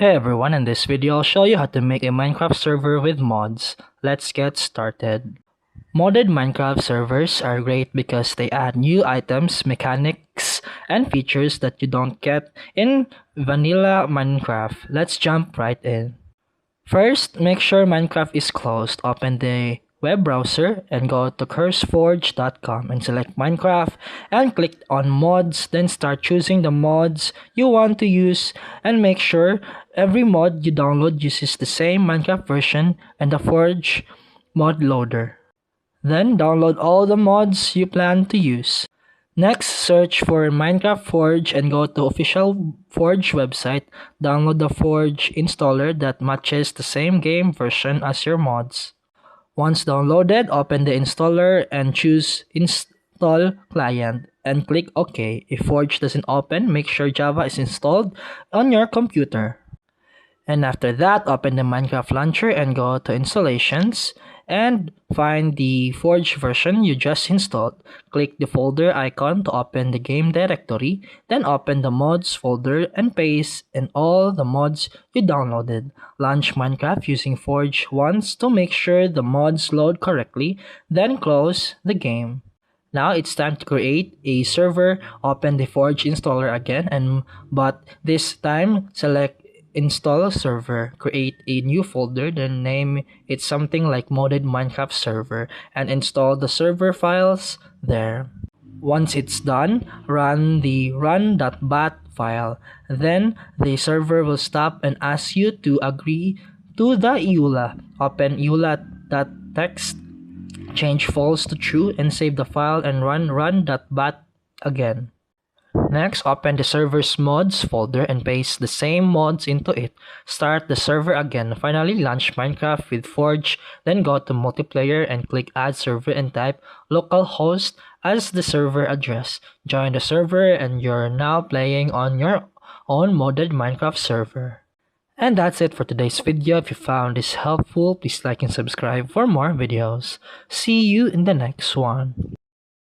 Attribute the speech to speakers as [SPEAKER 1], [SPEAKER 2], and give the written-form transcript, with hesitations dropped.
[SPEAKER 1] Hey everyone, in this video I'll show you how to make a Minecraft server with mods. Let's get started. Modded Minecraft servers are great because they add new items, mechanics, and features that you don't get in vanilla Minecraft. Let's jump right in. First, make sure Minecraft is closed. Open the web browser and go to CurseForge.com and select Minecraft and click on mods. Then start choosing the mods you want to use and make sure every mod you download uses the same Minecraft version and the Forge mod loader. Then download all the mods you plan to use. Next, search for Minecraft Forge and go to official Forge website. Download the Forge installer that matches the same game version as your mods. Once downloaded, open the installer and choose Install Client and click OK. If Forge doesn't open, make sure Java is installed on your computer. And after that, open the Minecraft launcher and go to Installations and find the Forge version you just installed. Click the folder icon to open the game directory, then open the mods folder and paste in all the mods you downloaded. Launch Minecraft using Forge once to make sure the mods load correctly, then close the game. Now it's time to create a server. Open the Forge installer again, but this time select Install server, create a new folder, then name it something like modded Minecraft server and install the server files there. Once it's done, run the run.bat file. Then the server will stop and ask you to agree to the EULA. Open EULA.txt, change false to true and save the file and run run.bat again. Next, open the server's mods folder and paste the same mods into it. Start the server again. Finally, launch Minecraft with Forge, then go to multiplayer and click add server and type localhost as the server address. Join the server and you're now playing on your own modded Minecraft server. And that's it for today's video. If you found this helpful, please like and subscribe for more videos. See you in the next one.